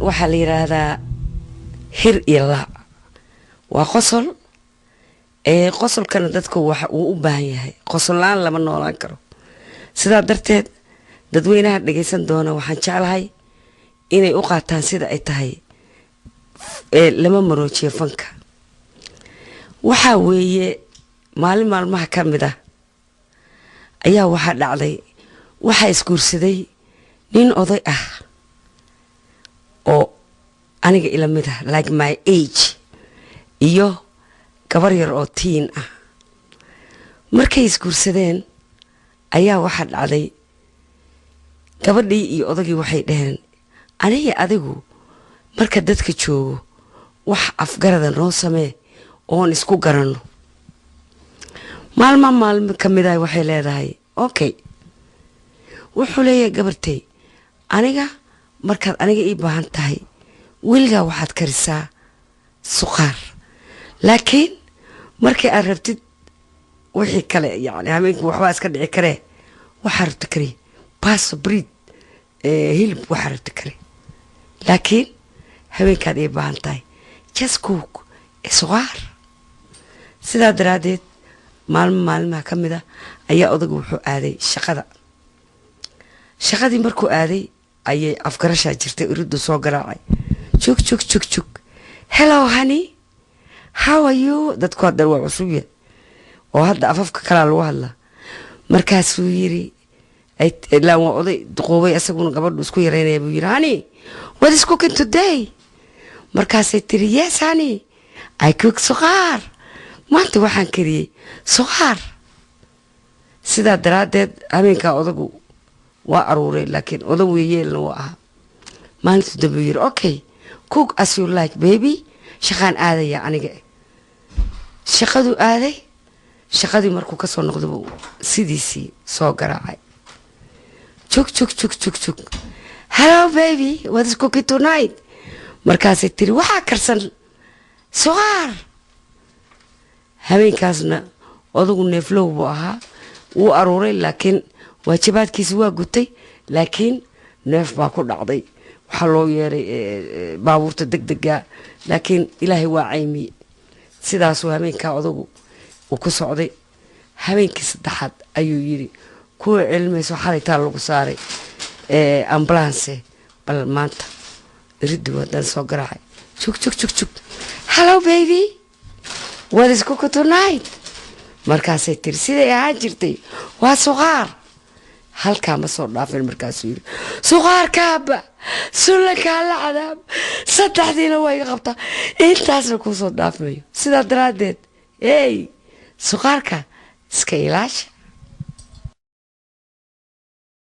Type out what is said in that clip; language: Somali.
waxaa la yiraahdaa hir iyo la waa qosol qosolkana dadku waxa uu u baahan yahay qosol laan lama noolaan karo sidaa darteed dadweynaha dhageysan doona waxaan jeclahay inay u qaataan sida ay tahay lama maroojiyo fanka waxa weeye maalin maalmaha kamid ah ayaa waxa dhacday waxa isguursaday nin oday ah oo aniga ila mid ah like my age iyo gabar yar oo teen ah markay isguursadeen ayaa waxa dhacday gabadhii iyo odagii waxay dhaheen aniga adigu marka dadka joogo wax afgarada noo samee oon isku garanno maalmo kamid ah waxay leedahay okay wuxuu leeyahay gabartay aniga markaad aniga ii baahan tahay weligaa waxaad karisaa suqaar laakiin markii aad rabtid wixii kale yani habeenkii waxbaa iska dhici karee waxaa rabta kari baasto breed hilib waxaa rabta kari laakiin habeenkaad ii baahan tahay just cook suqaar sidaa daraadeed maalmaha ka mid ah ayaa odagu wuxuu aaday shaqadii markuu aaday ayay afgarashaa jirtay iridu soo garaacay jug hello honey how are you dadku hadda waa cusub yahay oo hadda afafka kala lagu hadlaa markaasuu yiri ilaa waa oday duqoobay asaguna gabadhu isku yareynaya buu yiri honey what is cooking today markaasay tiri yes honey I cook suqaar maanta waxaan kariyay suqaar sidaa daraadeed habeenkaa odagu waa aruuray laakiin odag weeyeelna waa ahaa maalintu dambe yiri okay cook as you like baby shaqaan aadaya aniga shaqadu aaday shaqadii markuu ka soo noqdo sidiisii soo garaacay jug hello baby what is cooking tonight markaasay tiri waxaa karsan suqaar habeenkaasna odagu neeflow buu ahaa wuu aruuray laakiin waajibaadkiisa waa gutay laakiin neef baa ku dhacday waxaa loo yeeray baabuurta degdega laakiin ilaahay waa caymiye sidaasuu habeenkaa odagu uu ku socday habeenkii saddexaad ayuu yiri kuwa cilmayso xalaytaa lagu saaray ambulance bal maanta iridu wadan soo garaacay jug hello baby what is cooking tonight markaasay tiri siday ahaan jirtay waa suqaar halkaa ma soo dhaafin markaasuu yiri suqaarkaaba sulankaa la cadaab saddexdiina waa iga qabtaa intaasna kuu soo dhaafmayo sidaa daraadeed suqaarka iska ilaasha